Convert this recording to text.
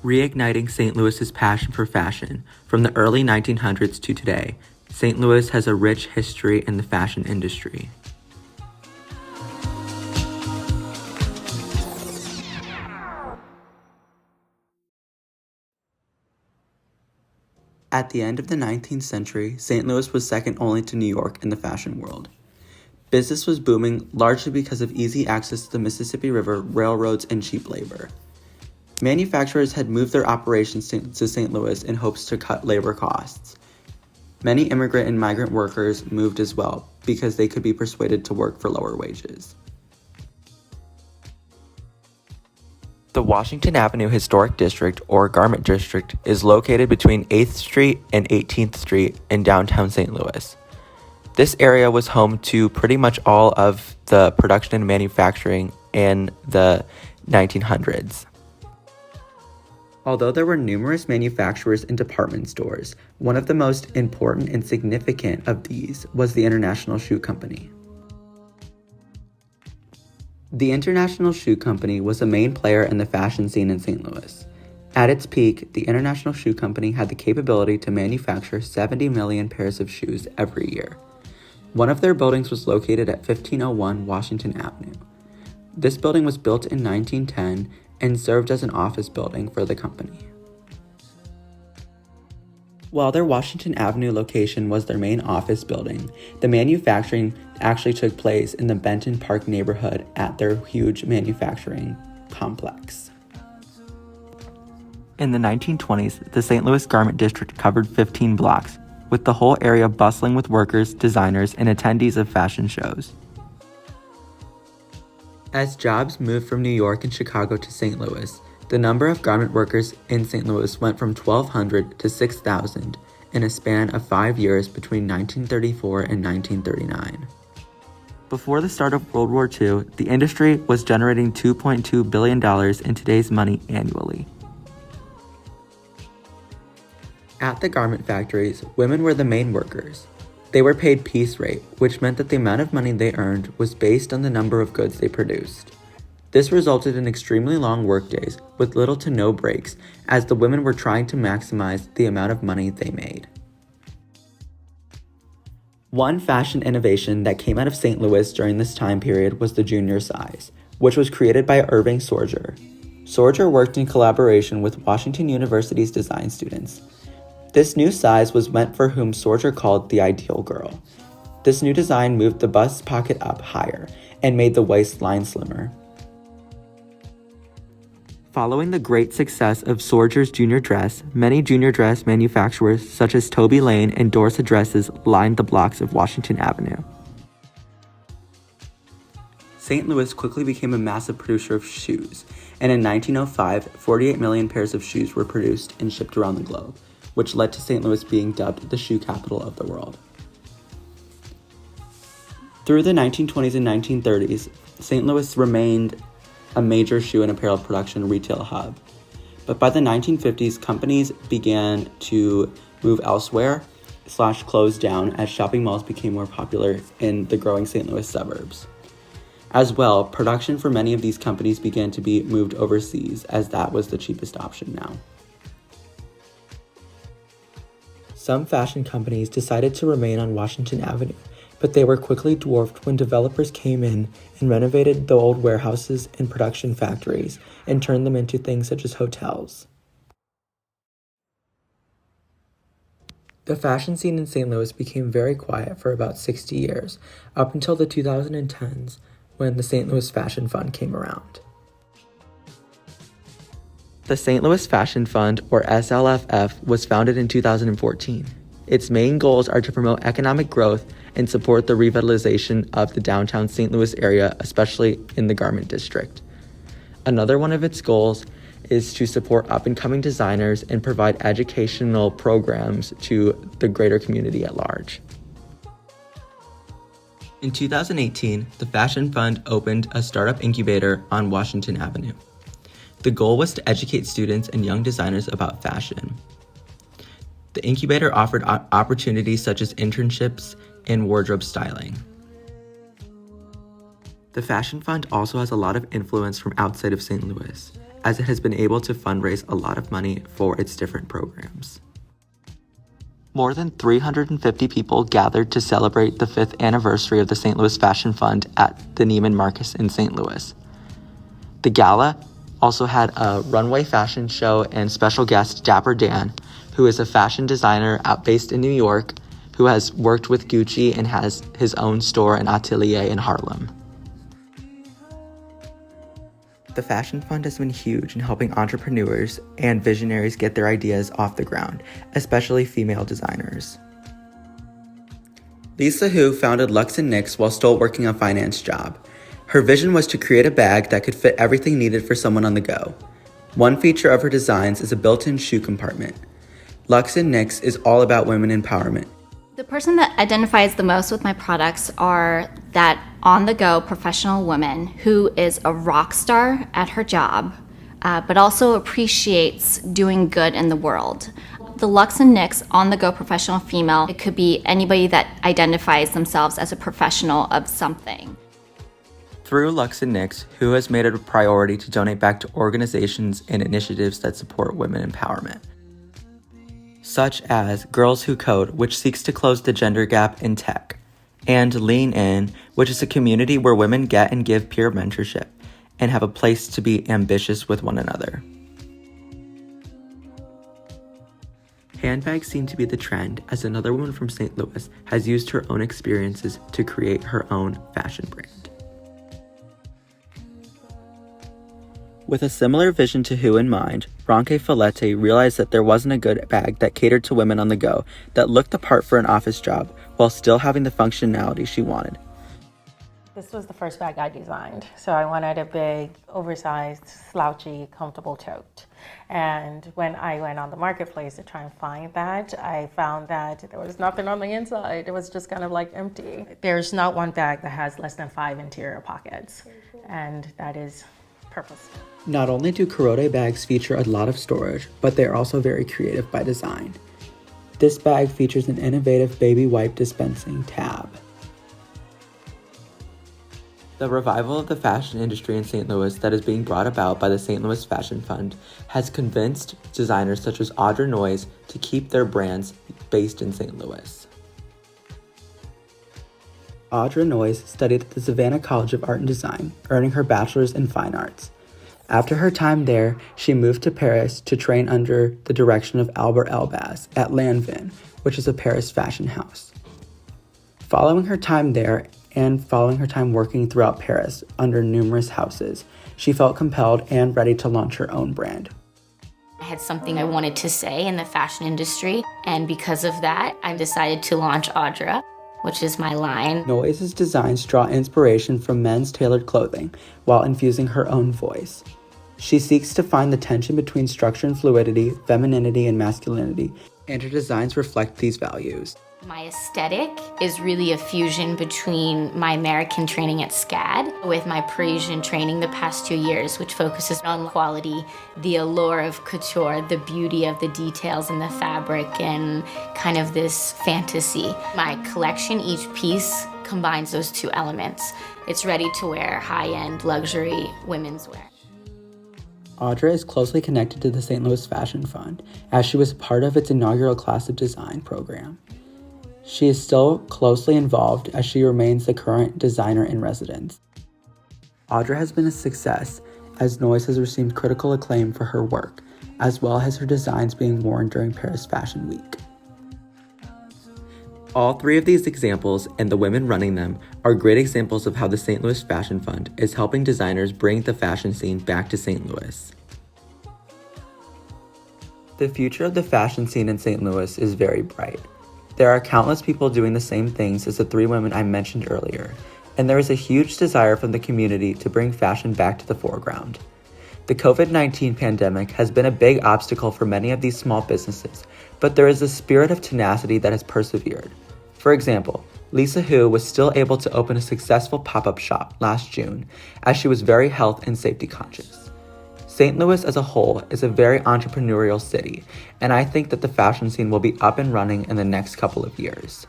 Reigniting St. Louis's passion for fashion. From the early 1900s to today, St. Louis has a rich history in the fashion industry. At the end of the 19th century, St. Louis was second only to New York in the fashion world. Business was booming largely because of easy access to the Mississippi River, railroads, and cheap labor. Manufacturers had moved their operations to St. Louis in hopes to cut labor costs. Many immigrant and migrant workers moved as well because they could be persuaded to work for lower wages. The Washington Avenue Historic District, or Garment District, is located between 8th Street and 18th Street in downtown St. Louis. This area was home to pretty much all of the production and manufacturing in the 1900s. Although there were numerous manufacturers and department stores, one of the most important and significant of these was the International Shoe Company. The International Shoe Company was a main player in the fashion scene in St. Louis. At its peak, the International Shoe Company had the capability to manufacture 70 million pairs of shoes every year. One of their buildings was located at 1501 Washington Avenue. This building was built in 1910 and served as an office building for the company. While their Washington Avenue location was their main office building, the manufacturing actually took place in the Benton Park neighborhood at their huge manufacturing complex. In the 1920s, the St. Louis Garment District covered 15 blocks, with the whole area bustling with workers, designers, and attendees of fashion shows. As jobs moved from New York and Chicago to St. Louis, the number of garment workers in St. Louis went from 1,200 to 6,000 in a span of 5 years between 1934 and 1939. Before the start of World War II, the industry was generating $2.2 billion in today's money annually. At the garment factories, women were the main workers. They were paid piece rate, which meant that the amount of money they earned was based on the number of goods they produced. This resulted in extremely long workdays with little to no breaks, as the women were trying to maximize the amount of money they made. One fashion innovation that came out of St. Louis during this time period was the junior size, which was created by Irving Sorger. Sorger worked in collaboration with Washington University's design students. This new size was meant for whom Sorger called the ideal girl. This new design moved the bust pocket up higher and made the waistline slimmer. Following the great success of Sorger's junior dress, many junior dress manufacturers such as Toby Lane and Dorsa Dresses lined the blocks of Washington Avenue. St. Louis quickly became a massive producer of shoes, and in 1905, 48 million pairs of shoes were produced and shipped around the globe, which led to St. Louis being dubbed the shoe capital of the world. Through the 1920s and 1930s, St. Louis remained a major shoe and apparel production retail hub. But by the 1950s, companies began to move elsewhere / close down as shopping malls became more popular in the growing St. Louis suburbs. As well, production for many of these companies began to be moved overseas, as that was the cheapest option now. Some fashion companies decided to remain on Washington Avenue, but they were quickly dwarfed when developers came in and renovated the old warehouses and production factories and turned them into things such as hotels. The fashion scene in St. Louis became very quiet for about 60 years, up until the 2010s when the St. Louis Fashion Fund came around. The St. Louis Fashion Fund, or SLFF, was founded in 2014. Its main goals are to promote economic growth and support the revitalization of the downtown St. Louis area, especially in the Garment District. Another one of its goals is to support up-and-coming designers and provide educational programs to the greater community at large. In 2018, the Fashion Fund opened a startup incubator on Washington Avenue. The goal was to educate students and young designers about fashion. The incubator offered opportunities such as internships and wardrobe styling. The Fashion Fund also has a lot of influence from outside of St. Louis. as it has been able to fundraise a lot of money for its different programs. More than 350 people gathered to celebrate the 5th anniversary of the St. Louis Fashion Fund at the Neiman Marcus in St. Louis. The gala also had a runway fashion show and special guest Dapper Dan, who is a fashion designer based in New York, who has worked with Gucci and has his own store and atelier in Harlem. The Fashion Fund has been huge in helping entrepreneurs and visionaries get their ideas off the ground, especially female designers. Lisa Hu founded Lux & Nix while still working a finance job. Her vision was to create a bag that could fit everything needed for someone on the go. One feature of her designs is a built-in shoe compartment. Lux & Nix is all about women empowerment. The person that identifies the most with my products are that on-the-go professional woman who is a rock star at her job, but also appreciates doing good in the world. The Lux & Nix on-the-go professional female, it could be anybody that identifies themselves as a professional of something. Through Lux & Nix, Hu has made it a priority to donate back to organizations and initiatives that support women empowerment, such as Girls Who Code, which seeks to close the gender gap in tech, and Lean In, which is a community where women get and give peer mentorship and have a place to be ambitious with one another. Handbags seem to be the trend, as another woman from St. Louis has used her own experiences to create her own fashion brand. With a similar vision to Hu in mind, Ronke Follette realized that there wasn't a good bag that catered to women on the go that looked the part for an office job while still having the functionality she wanted. This was the first bag I designed. So I wanted a big, oversized, slouchy, comfortable tote. And when I went on the marketplace to try and find that, I found that there was nothing on the inside. It was just kind of like empty. There's not one bag that has less than 5 interior pockets. And that is purposeful. Not only do Kurote bags feature a lot of storage, but they're also very creative by design. This bag features an innovative baby wipe dispensing tab. The revival of the fashion industry in St. Louis that is being brought about by the St. Louis Fashion Fund has convinced designers such as Audra Noyes to keep their brands based in St. Louis. Audra Noyes studied at the Savannah College of Art and Design, earning her bachelor's in fine arts. After her time there, she moved to Paris to train under the direction of Albert Elbaz at Lanvin, which is a Paris fashion house. Following her time there and following her time working throughout Paris under numerous houses, she felt compelled and ready to launch her own brand. I had something I wanted to say in the fashion industry, and because of that, I decided to launch Audra, which is my line. Noyes' designs draw inspiration from men's tailored clothing while infusing her own voice. She seeks to find the tension between structure and fluidity, femininity and masculinity, and her designs reflect these values. My aesthetic is really a fusion between my American training at SCAD with my Parisian training the past 2 years, which focuses on quality, the allure of couture, the beauty of the details in the fabric, and kind of this fantasy. My collection, each piece, combines those two elements. It's ready to wear, high-end, luxury women's wear. Audra is closely connected to the St. Louis Fashion Fund, as she was part of its inaugural class of design program. She is still closely involved as she remains the current designer in residence. Audra has been a success, as Noyes has received critical acclaim for her work, as well as her designs being worn during Paris Fashion Week. All 3 of these examples, and the women running them, are great examples of how the St. Louis Fashion Fund is helping designers bring the fashion scene back to St. Louis. The future of the fashion scene in St. Louis is very bright. There are countless people doing the same things as the 3 women I mentioned earlier, and there is a huge desire from the community to bring fashion back to the foreground. The COVID-19 pandemic has been a big obstacle for many of these small businesses, but there is a spirit of tenacity that has persevered. For example, Lisa Hu was still able to open a successful pop-up shop last June, as she was very health and safety conscious. St. Louis as a whole is a very entrepreneurial city, and I think that the fashion scene will be up and running in the next couple of years.